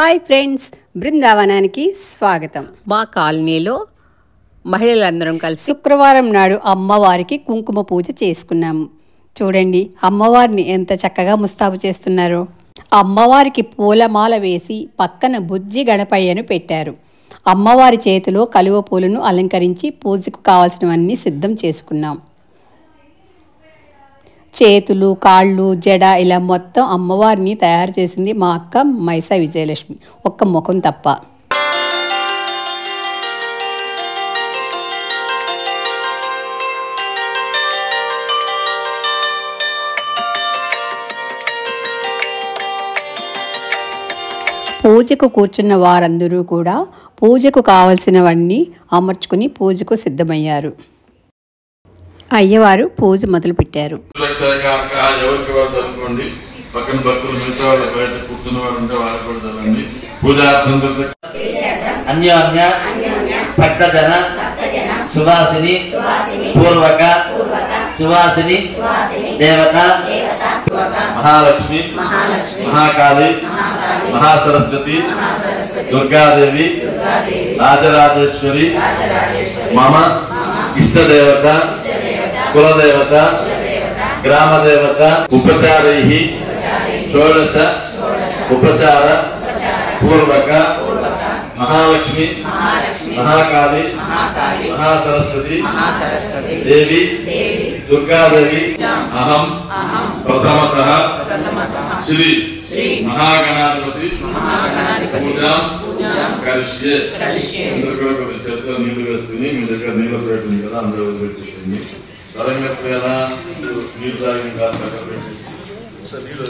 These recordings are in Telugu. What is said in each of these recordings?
హాయ్ ఫ్రెండ్స్, బృందావనానికి స్వాగతం. మా కాలనీలో మహిళలందరం కలిసి శుక్రవారం నాడు అమ్మవారికి కుంకుమ పూజ చేసుకున్నాము. చూడండి అమ్మవారిని ఎంత చక్కగా ముస్తాబు చేస్తున్నారో. అమ్మవారికి పూలమాల వేసి పక్కన బుజ్జి గణపయ్యను పెట్టారు. అమ్మవారి చేతిలో కలువ పూలను అలంకరించి పూజకు కావాల్సినవన్నీ సిద్ధం చేసుకున్నాం. చేతులు, కాళ్ళు, జడ ఇలా మొత్తం అమ్మవారిని తయారు చేసింది మా అక్క మైసా విజయలక్ష్మి, ఒక్క ముఖం తప్ప. పూజకు కూర్చున్న వారందరూ కూడా పూజకు కావలసినవన్నీ అమర్చుకుని పూజకు సిద్ధమయ్యారు. అయ్యవారు పూజ మొదలు పెట్టారు. సువాసిని పూర్వక సువాసిని దేవత మహాలక్ష్మి మహాకాళి మహాసరస్వతి దుర్గాదేవి రాజరాజేశ్వరి మమ ఇష్టదేవత కులదేవత గ్రామదేవత ఉపచారైః షోడశ ఉపచార పూర్వక మహాలక్ష్మి మహాకాళి మహాసరస్వతి దేవి దుర్గాదేవి అహం ప్రథమతః శ్రీ మహాగణాధిపతి పూజాం కరిష్యే. అందరూ కూడా కొద్ది చేతిలో నీళ్లు వేసుకుని, మీ దగ్గర నీళ్ళు పెట్టింది కదా అందరూ పెట్టేసింది. తరంగా నీళ్ళు తాగిన కాదు పెట్టేసి నీళ్ళు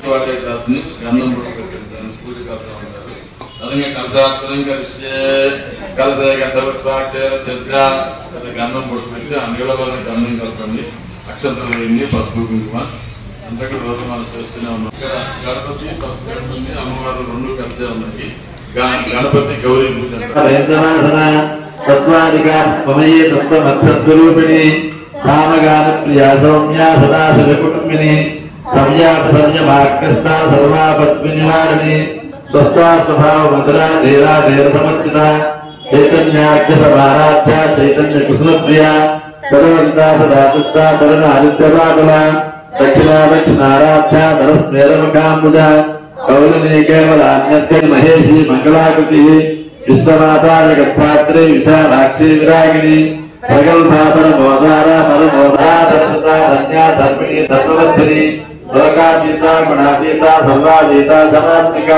వాడే గ్లాసుని గంధం పెట్టారు, పూజ కలుతా ఉంటారు. అలాగే కలిసే గంధం పొట్టు పెట్టి ఆ నీళ్ళలోనే గంధం కలపండి. అక్షంతలు వేయండి, పసుపు కుంకుమ అంతా కూడా రోజు మనం చేస్తూనే ఉన్నాం. ఇక్కడ గణపతి పసుపు గణపతి అమ్మవారు రెండు కలిసే ఉన్నాయి. గణపతి గౌరీ పూజ తత్వమర్థస్వరూపిణి సామగాన ప్రియా సౌమ్యా సదాశివ కుటుంబిని సంయాపసంయమాకృష్ణ సర్వాపద్మి నివారిణి స్వస్థా స్వభావ మధురా ధీరా ధీర సమర్పిత చైతన్యాఖ్య సమారాధ్య చైతన్య కుసుమ ప్రియ సర్వవితా సదాతుష్ట తరుణ ఆదిత్యపాకుల దక్షిణా దక్షిణారాధ్య ధరస్మేరముఖాంబుజ కౌలిని కేవలాన్యత్య మహేషి మంగళాకృతి విశ్వమాతా జగత్పాత్రే విశాలాక్షి విరాగిణి ప్రగల్భాపర మోదార పరమోదారసతా ధన్యా ధర్మిణి ధర్మవర్ధిని లోకాతీత గుణాతీత సర్వాతీత సమాత్మిక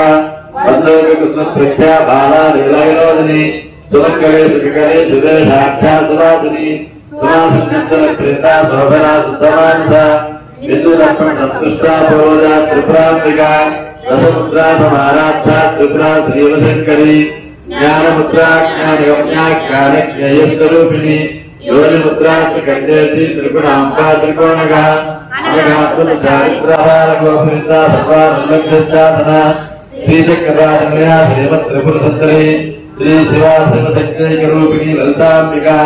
వందోక కృష్ణ ప్రత్యా బాలా లీలావినోదిని సుమంగళే సుఖకరే సురేషాఖ్యా సువాసిని సువాసంచల ప్రేత శోభనా శుద్ధమానస బిందురత్న సంతుష్టా పూర్వజా త్రిపురాంబిక రసముద్రా సమారాధ్య త్రిపురా శ్రీవశంకరి జ్ఞానముద్రా జ్ఞానగమ్యా జ్ఞానజ్ఞేయస్వరూపిణి యోనిముద్రా త్రికండేసి త్రిగుణాంబా త్రికోణగా అనగాత్మ చారిత్రహార గోపరిత సర్వానులగ్నశాసన శ్రీచక్రరాజమయా శ్రీమత్ త్రిపుర సుందరి శ్రీ శివా శివశక్తైక రూపిణి లలితాంబికా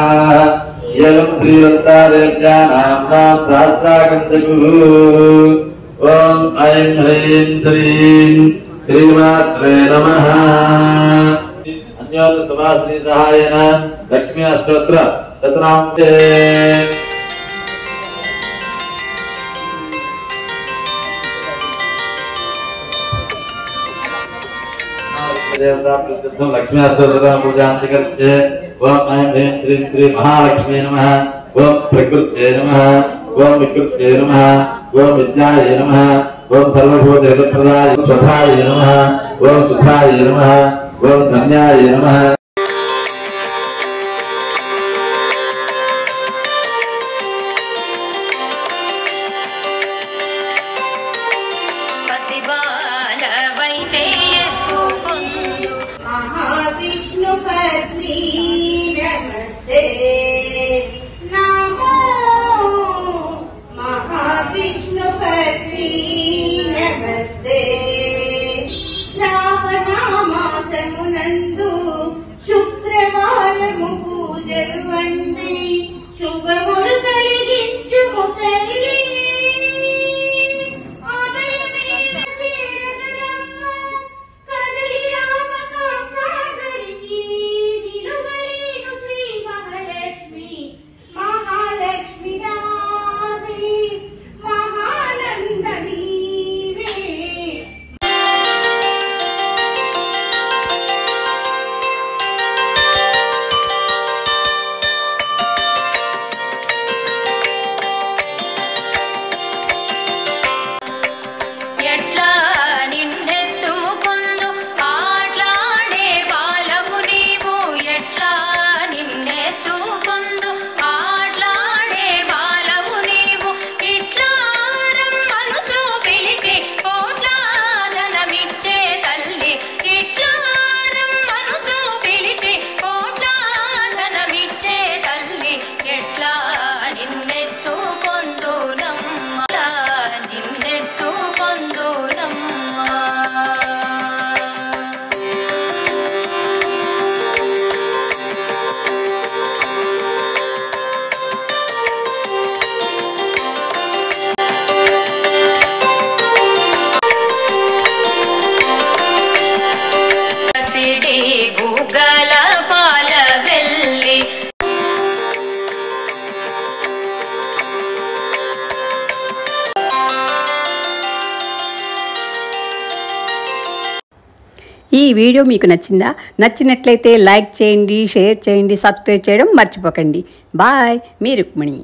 ఏలం శ్రీలలితాదేవ్యా నామ్నాం సహస్రాగంధకు. ఓం ఐం హ్రీం శ్రీం శ్రీమాత్రే నమః. అన్యోన్య సువాసిని సహాయేన లక్ష్మీ అష్టోత్తర శతనాంతే. దేవతా ప్రసిద్ధం లక్ష్మీ అష్టోత్తర పూజాంతికర్చే. ఓం ఐం హ్రీం శ్రీం శ్రీ మహాలక్ష్మీ నమః. ఓం ప్రకృత్యై నమః. ఓం వికృత్యై నమః. ఓం విద్యాయై నమః. ఓం సర్వభూతేతప్రదాయ స్వధాయ నమః. ఓం సుధాయ నమః. ఓం ధన్యాయ నమః. महाविष्णु पत्नी नमस्ते नमो महाविष्णु पत्नी नमस्ते. श्रावणामासमुनंदु शुक्रवारము పూజలు వండి శుభములు కలిగించుము తల్లి. ఈ వీడియో మీకు నచ్చిందా? నచ్చినట్లయితే లైక్ చేయండి, షేర్ చేయండి, సబ్స్క్రైబ్ చేయడం మర్చిపోకండి. బాయ్, మీ రుక్మిణి.